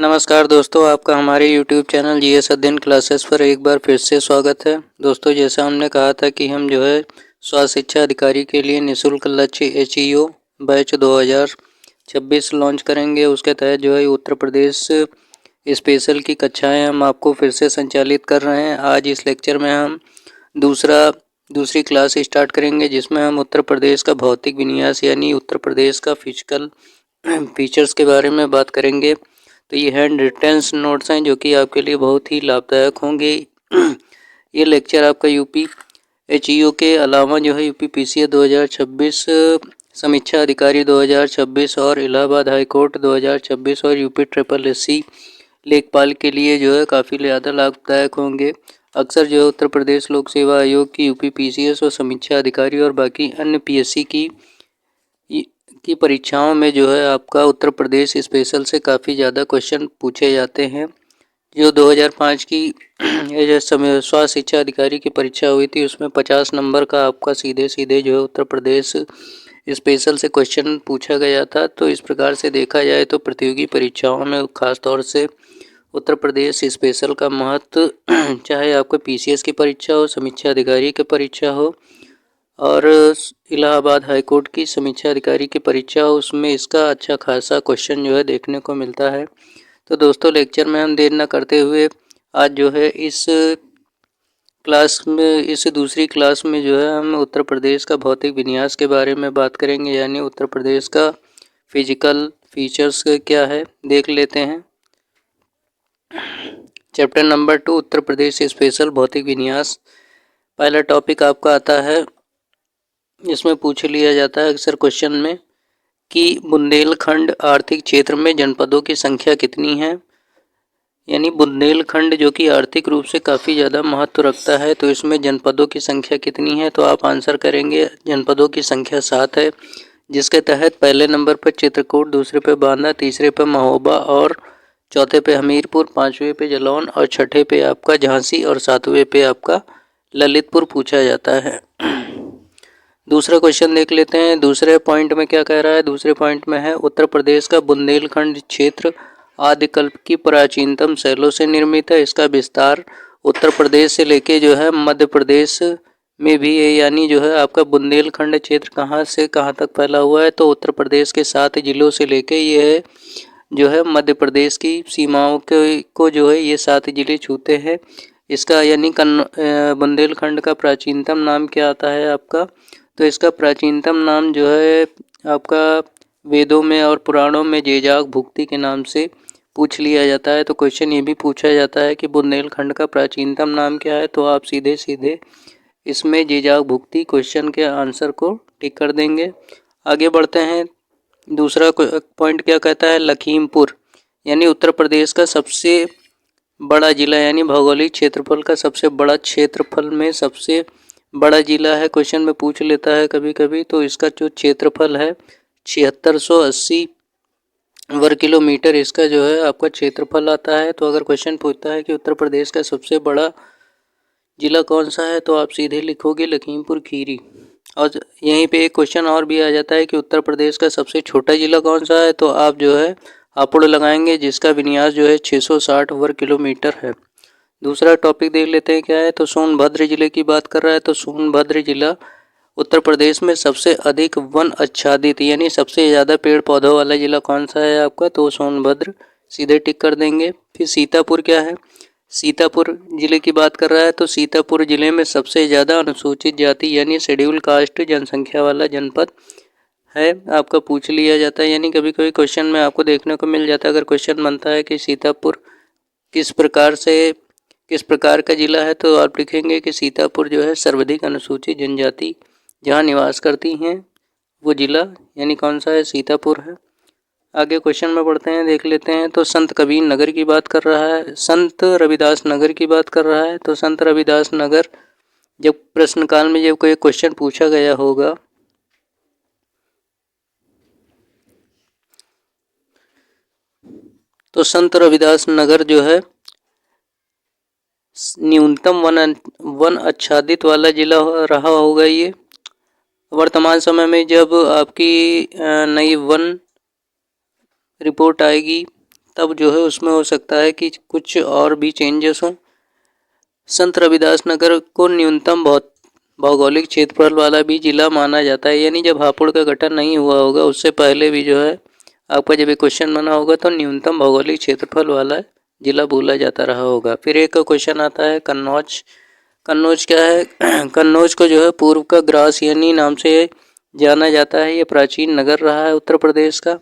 नमस्कार दोस्तों, आपका हमारे YouTube चैनल जीएस अध्ययन क्लासेस पर एक बार फिर से स्वागत है। दोस्तों, जैसा हमने कहा था कि हम जो है स्वास्थ्य शिक्षा अधिकारी के लिए निःशुल्क लक्ष्य HEO बैच 2026 लॉन्च करेंगे। उसके तहत जो है उत्तर प्रदेश स्पेशल की कक्षाएं हम आपको फिर से संचालित कर रहे हैं। आज इस लेक्चर में हम दूसरी क्लास स्टार्ट करेंगे, जिसमें हम उत्तर प्रदेश का भौतिक विन्यास यानी उत्तर प्रदेश का फिजिकल फीचर्स के बारे में बात करेंगे। तो ये हैंड रिटन्स नोट्स हैं जो कि आपके लिए बहुत ही लाभदायक होंगे। ये लेक्चर आपका यूपी HEO के अलावा जो है यूपी PCA 2026, समीक्षा अधिकारी 2026 और इलाहाबाद हाई कोर्ट 2026 और यूपी SSSC लेखपाल के लिए जो है काफ़ी ज़्यादा लाभदायक होंगे। अक्सर जो है उत्तर प्रदेश लोक सेवा आयोग की यूपी PCS और समीक्षा अधिकारी और बाकी अन्य PSC की परीक्षाओं में जो है आपका उत्तर प्रदेश स्पेशल से काफ़ी ज़्यादा क्वेश्चन पूछे जाते हैं। जो 2005 की स्वास्थ्य शिक्षा अधिकारी की परीक्षा हुई थी, उसमें 50 नंबर का आपका सीधे जो है उत्तर प्रदेश स्पेशल से क्वेश्चन पूछा गया था। तो इस प्रकार से देखा जाए तो प्रतियोगी परीक्षाओं में खास तौर से उत्तर प्रदेश स्पेशल का महत्व चाहे आपका PCS की परीक्षा हो, समीक्षा अधिकारी की परीक्षा हो और इलाहाबाद हाई कोर्ट की समीक्षा अधिकारी की परीक्षा हो, उसमें इसका अच्छा खासा क्वेश्चन जो है देखने को मिलता है। तो दोस्तों, लेक्चर में हम देर न करते हुए आज जो है इस दूसरी क्लास में जो है हम उत्तर प्रदेश का भौतिक विन्यास के बारे में बात करेंगे, यानी उत्तर प्रदेश का फिजिकल फीचर्स क्या है देख लेते हैं। Chapter number 2 Uttar Pradesh special भौतिक विन्यास। पहला टॉपिक आपका आता है, इसमें पूछ लिया जाता है अक्सर क्वेश्चन में कि बुंदेलखंड आर्थिक क्षेत्र में जनपदों की संख्या कितनी है। यानी बुंदेलखंड जो कि आर्थिक रूप से काफ़ी ज़्यादा महत्व रखता है, तो इसमें जनपदों की संख्या कितनी है। तो आप आंसर करेंगे जनपदों की संख्या 7 है, जिसके तहत पहले नंबर पर चित्रकूट, दूसरे पे बांदा, तीसरे पे महोबा और चौथे पे हमीरपुर, पाँचवें पे जालौन और छठे पे आपका झांसी और सातवें पे आपका ललितपुर पूछा जाता है। दूसरा क्वेश्चन देख लेते हैं। दूसरे पॉइंट में क्या कह रहा है। दूसरे पॉइंट में है उत्तर प्रदेश का बुंदेलखंड क्षेत्र आदिकल्प की प्राचीनतम शैलों से निर्मित है। इसका विस्तार उत्तर प्रदेश से लेके जो है मध्य प्रदेश में भी है। यानी जो है आपका बुंदेलखंड क्षेत्र कहाँ से कहाँ तक फैला हुआ है, तो उत्तर प्रदेश के 7 जिलों से लेके ये जो है मध्य प्रदेश की सीमाओं को जो है ये 7 जिले छूते हैं। इसका यानी बुंदेलखंड का प्राचीनतम नाम क्या आता है आपका, तो इसका प्राचीनतम नाम जो है आपका वेदों में और पुराणों में जेजाग भुक्ति के नाम से पूछ लिया जाता है। तो क्वेश्चन ये भी पूछा जाता है कि बुंदेलखंड का प्राचीनतम नाम क्या है, तो आप सीधे इसमें जेजाग भुक्ति क्वेश्चन के आंसर को टिक कर देंगे। आगे बढ़ते हैं। दूसरा पॉइंट क्या कहता है, लखीमपुर यानी उत्तर प्रदेश का सबसे बड़ा जिला, यानी भौगोलिक क्षेत्रफल का सबसे बड़ा क्षेत्रफल में सबसे बड़ा जिला है। क्वेश्चन में पूछ लेता है कभी कभी। तो इसका जो क्षेत्रफल है 7680 वर्ग किलोमीटर इसका जो है आपका क्षेत्रफल आता है। तो अगर क्वेश्चन पूछता है कि उत्तर प्रदेश का सबसे बड़ा जिला कौन सा है, तो आप सीधे लिखोगे लखीमपुर खीरी। और यहीं पे एक क्वेश्चन और भी आ जाता है कि उत्तर प्रदेश का सबसे छोटा जिला कौन सा है, तो आप जो है हापुड़ लगाएंगे, जिसका विन्यास जो है 660 वर्ग किलोमीटर है। दूसरा टॉपिक देख लेते हैं क्या है। तो सोनभद्र जिले की बात कर रहा है। तो सोनभद्र जिला उत्तर प्रदेश में सबसे अधिक वन आच्छादित यानी सबसे ज़्यादा पेड़ पौधों वाला जिला कौन सा है आपका, तो सोनभद्र सीधे टिक कर देंगे। फिर सीतापुर क्या है, सीतापुर जिले की बात कर रहा है। तो सीतापुर जिले में सबसे ज़्यादा अनुसूचित जाति यानी शेड्यूल कास्ट जनसंख्या वाला जनपद है, आपका पूछ लिया जाता है। यानी कभी कभी क्वेश्चन में आपको देखने को मिल जाता है, अगर क्वेश्चन बनता है कि सीतापुर किस प्रकार का जिला है, तो आप लिखेंगे कि सीतापुर जो है सर्वाधिक अनुसूचित जनजाति जहाँ निवास करती हैं वो जिला यानी कौन सा है, सीतापुर है। आगे क्वेश्चन में बढ़ते हैं, देख लेते हैं। तो संत कबीर नगर की बात कर रहा है, संत रविदास नगर की बात कर रहा है। तो संत रविदास नगर जब प्रश्नकाल में जब कोई क्वेश्चन पूछा गया होगा तो संत रविदास नगर जो है न्यूनतम वन आच्छादित वाला जिला रहा होगा। ये वर्तमान समय में जब आपकी नई वन रिपोर्ट आएगी तब जो है उसमें हो सकता है कि कुछ और भी चेंजेस हों। संत रविदास नगर को न्यूनतम भौगोलिक क्षेत्रफल वाला भी जिला माना जाता है, यानी जब हापुड़ का गठन नहीं हुआ होगा उससे पहले भी जो है आपका जब ये क्वेश्चन बना होगा तो न्यूनतम भौगोलिक क्षेत्रफल वाला जिला बोला जाता रहा होगा। फिर एक क्वेश्चन आता है कन्नौज। कन्नौज क्या है? कन्नौज को जो है पूर्व का ग्रास यानी नाम से जाना जाता है। ये प्राचीन नगर रहा है उत्तर प्रदेश का।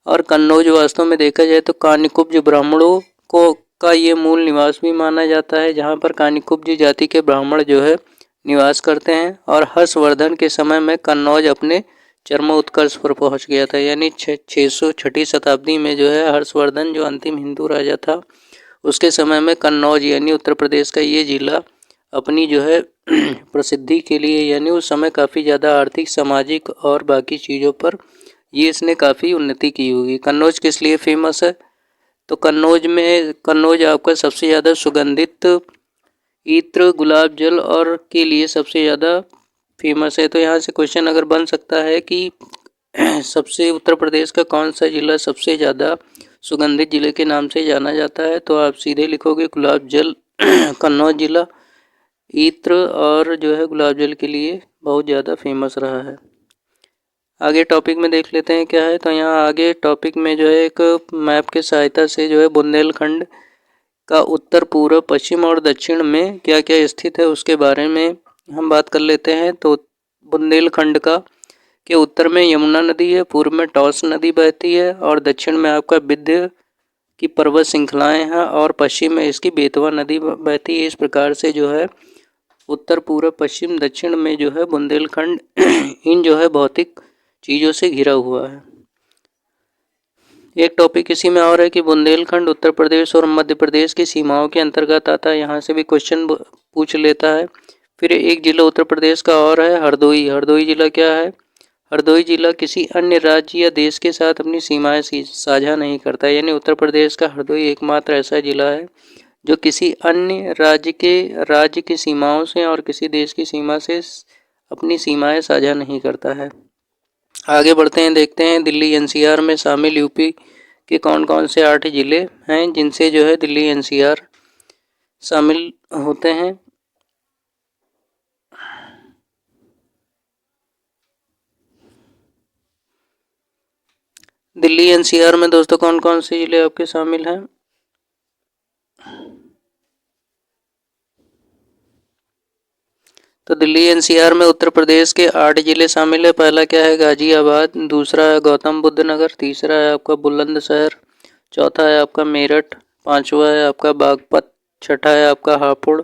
और कन्नौज वास्तव में देखा जाए तो कान्यकुब्ज ब्राह्मणों को का ये मूल निवास भी माना जाता है, जहाँ पर कान्यकुब्ज जाति के ब्राह्मण जो है निवास करते हैं। और हर्षवर्धन के समय में कन्नौज अपने चरमोत्कर्ष पर पहुंच गया था, यानी 606 शताब्दी में जो है हर्षवर्धन जो अंतिम हिंदू राजा था उसके समय में कन्नौज यानी उत्तर प्रदेश का ये जिला अपनी जो है प्रसिद्धि के लिए, यानी उस समय काफ़ी ज़्यादा आर्थिक, सामाजिक और बाकी चीज़ों पर ये इसने काफ़ी उन्नति की होगी। कन्नौज किस लिए फेमस है? तो कन्नौज आपका सबसे ज़्यादा सुगंधित इत्र, गुलाब जल और के लिए सबसे ज़्यादा फेमस है। तो यहाँ से क्वेश्चन अगर बन सकता है कि सबसे उत्तर प्रदेश का कौन सा जिला सबसे ज़्यादा सुगंधित जिले के नाम से जाना जाता है, तो आप सीधे लिखोगे गुलाब जल कन्नौज जिला इत्र और जो है गुलाब जल के लिए बहुत ज़्यादा फेमस रहा है। आगे टॉपिक में देख लेते हैं क्या है। तो यहाँ आगे टॉपिक में जो है एक मैप के सहायता से जो है बुंदेलखंड का उत्तर, पूर्व, पश्चिम और दक्षिण में क्या क्या स्थित है उसके बारे में हम बात कर लेते हैं। तो बुंदेलखंड का के उत्तर में यमुना नदी है, पूर्व में टॉस नदी बहती है और दक्षिण में आपका विंध्य की पर्वत श्रृंखलाएं हैं और पश्चिम में इसकी बेतवा नदी बहती है। इस प्रकार से जो है उत्तर, पूर्व, पश्चिम, दक्षिण में जो है बुंदेलखंड इन जो है भौतिक चीज़ों से घिरा हुआ है। एक टॉपिक इसी में और है कि बुंदेलखंड उत्तर प्रदेश और मध्य प्रदेश की सीमाओं के अंतर्गत आता है। यहाँ से भी क्वेश्चन पूछ लेता है। फिर एक जिला उत्तर प्रदेश का और है हरदोई। हरदोई जिला क्या है? हरदोई जिला किसी अन्य राज्य या देश के साथ अपनी सीमाएं साझा नहीं करता, यानी उत्तर प्रदेश का हरदोई एकमात्र ऐसा जिला है जो किसी अन्य राज्य की सीमाओं से और किसी देश की सीमा से अपनी सीमाएं साझा नहीं करता है। आगे बढ़ते हैं, देखते हैं दिल्ली एनसीआर में शामिल यूपी के कौन कौन से 8 जिले हैं जिनसे जो है दिल्ली एनसीआर शामिल होते हैं। दिल्ली एनसीआर में दोस्तों कौन कौन से जिले आपके शामिल हैं? तो दिल्ली एनसीआर में उत्तर प्रदेश के 8 जिले शामिल है। पहला क्या है? गाजियाबाद। दूसरा है गौतम बुद्ध नगर। तीसरा है आपका बुलंदशहर। चौथा है आपका मेरठ। पांचवा है आपका बागपत। छठा है आपका हापुड़।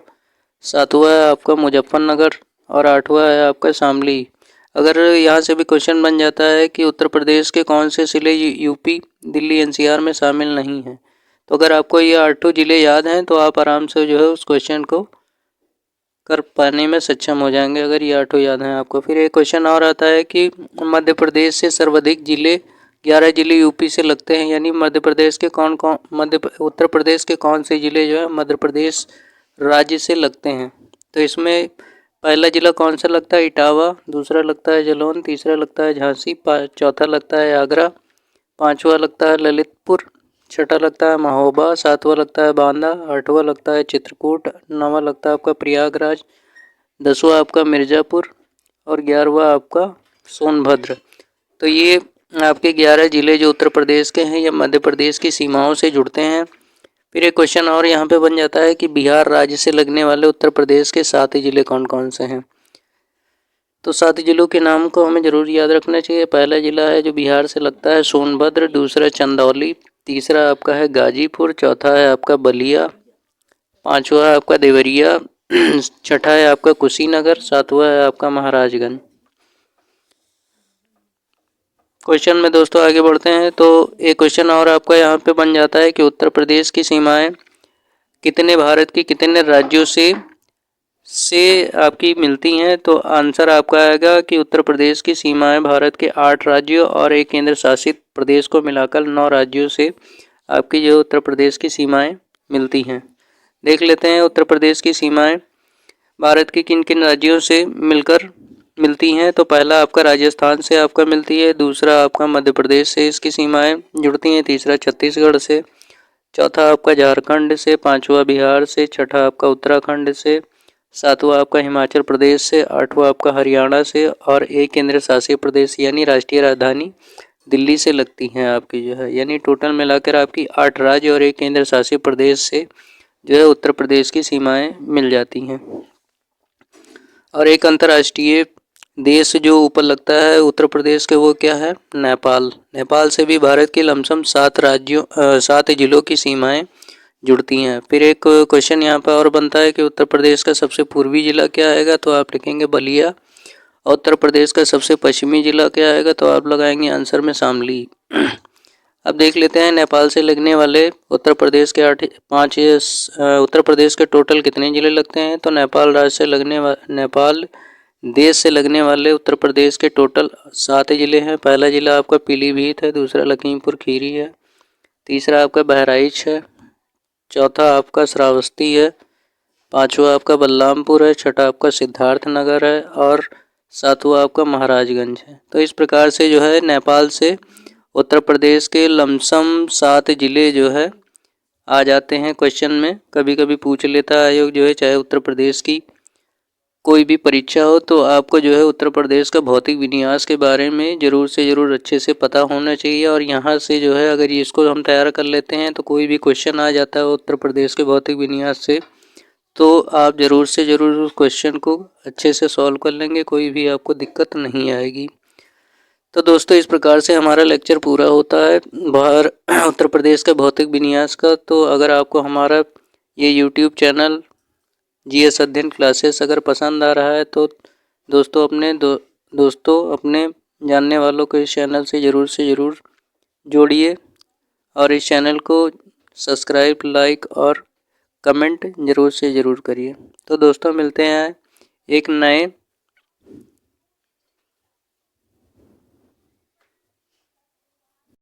सातवां है आपका मुजफ्फरनगर और आठवां है आपका शामली। अगर यहाँ से भी क्वेश्चन बन जाता है कि उत्तर प्रदेश के कौन से जिले यूपी दिल्ली एनसीआर में शामिल नहीं हैं, तो अगर आपको ये 8 जिले याद हैं तो आप आराम से जो है उस क्वेश्चन को कर पाने में सक्षम हो जाएंगे, अगर ये 8 याद हैं आपको। फिर एक क्वेश्चन और आता है कि मध्य प्रदेश से सर्वाधिक जिले 11 जिले यूपी से लगते हैं, यानी मध्य प्रदेश के उत्तर प्रदेश के कौन से जिले जो है मध्य प्रदेश राज्य से लगते हैं। तो इसमें पहला जिला कौन सा लगता है? इटावा। दूसरा लगता है जालौन। तीसरा लगता है झांसी। चौथा लगता है आगरा। पांचवा लगता है ललितपुर। छठा लगता है महोबा। सातवां लगता है बांदा। आठवां लगता है चित्रकूट। नौवां लगता है आपका प्रयागराज। 10वां आपका मिर्ज़ापुर और 11वां आपका सोनभद्र। तो ये आपके 11 जिले जो उत्तर प्रदेश के हैं या मध्य प्रदेश की सीमाओं से जुड़ते हैं। फिर एक क्वेश्चन और यहाँ पे बन जाता है कि बिहार राज्य से लगने वाले उत्तर प्रदेश के 7 जिले कौन कौन से हैं। तो 7 जिलों के नाम को हमें जरूर याद रखना चाहिए। पहला जिला है जो बिहार से लगता है सोनभद्र। दूसरा चंदौली। तीसरा आपका है गाजीपुर। चौथा है आपका बलिया। पांचवा है आपका देवरिया। छठा है आपका कुशीनगर। सातवां है आपका महाराजगंज। क्वेश्चन में दोस्तों आगे बढ़ते हैं। तो एक क्वेश्चन और आपका यहाँ पे बन जाता है कि उत्तर प्रदेश की सीमाएं भारत के कितने राज्यों से आपकी मिलती हैं। तो आंसर आपका आएगा कि उत्तर प्रदेश की सीमाएं भारत के 8 राज्यों और एक केंद्र शासित प्रदेश को मिलाकर 9 राज्यों से आपकी जो उत्तर प्रदेश की सीमाएं मिलती हैं। देख लेते हैं उत्तर प्रदेश की सीमाएं भारत के किन किन राज्यों से मिलकर मिलती हैं। तो पहला आपका राजस्थान से आपका मिलती है। दूसरा आपका मध्य प्रदेश से इसकी सीमाएं जुड़ती हैं। तीसरा छत्तीसगढ़ से। चौथा आपका झारखंड से, पांचवा बिहार से, छठा आपका उत्तराखंड से, सातवां आपका हिमाचल प्रदेश से, आठवां आपका हरियाणा से और एक केंद्र शासित प्रदेश यानी राष्ट्रीय राजधानी दिल्ली से लगती हैं आपकी जो है, यानी टोटल मिलाकर आपकी 8 राज्य और एक केंद्र शासित प्रदेश से जो है उत्तर प्रदेश की सीमाएं मिल जाती हैं। और एक अंतर्राष्ट्रीय देश जो ऊपर लगता है उत्तर प्रदेश के, वो क्या है? नेपाल। नेपाल से भी भारत के लमसम 7 जिलों की सीमाएं जुड़ती हैं। फिर एक क्वेश्चन यहाँ पर और बनता है कि उत्तर प्रदेश का सबसे पूर्वी जिला क्या आएगा, तो आप लिखेंगे बलिया। और उत्तर प्रदेश का सबसे पश्चिमी जिला क्या आएगा, तो आप लगाएंगे आंसर में शामली। अब देख लेते हैं नेपाल से लगने वाले उत्तर प्रदेश के उत्तर प्रदेश के टोटल कितने जिले लगते हैं। तो नेपाल देश से लगने वाले उत्तर प्रदेश के टोटल 7 जिले हैं। पहला जिला आपका पीलीभीत है, दूसरा लखीमपुर खीरी है, तीसरा आपका बहराइच है, चौथा आपका श्रावस्ती है, पांचवा आपका बलरामपुर है, छठा आपका सिद्धार्थनगर है और सातवां आपका महाराजगंज है। तो इस प्रकार से जो है नेपाल से उत्तर प्रदेश के लमसम 7 जिले जो है आ जाते हैं क्वेश्चन में। कभी कभी पूछ लेता है आयोग जो है, चाहे उत्तर प्रदेश की कोई भी परीक्षा हो तो आपको जो है उत्तर प्रदेश का भौतिक विन्यास के बारे में ज़रूर से ज़रूर अच्छे से पता होना चाहिए। और यहाँ से जो है अगर इसको हम तैयार कर लेते हैं तो कोई भी क्वेश्चन आ जाता है उत्तर प्रदेश के भौतिक विन्यास से, तो आप ज़रूर से ज़रूर उस क्वेश्चन को अच्छे से सॉल्व कर लेंगे, कोई भी आपको दिक्कत नहीं आएगी। तो दोस्तों इस प्रकार से हमारा लेक्चर पूरा होता है बाहर उत्तर प्रदेश के भौतिक विन्यास का। तो अगर आपको हमारा ये यूट्यूब चैनल जीएस अध्ययन क्लासेस अगर पसंद आ रहा है तो दोस्तों अपने जानने वालों को इस चैनल से ज़रूर जोड़िए और इस चैनल को सब्सक्राइब, लाइक और कमेंट ज़रूर से ज़रूर करिए। तो दोस्तों मिलते हैं एक नए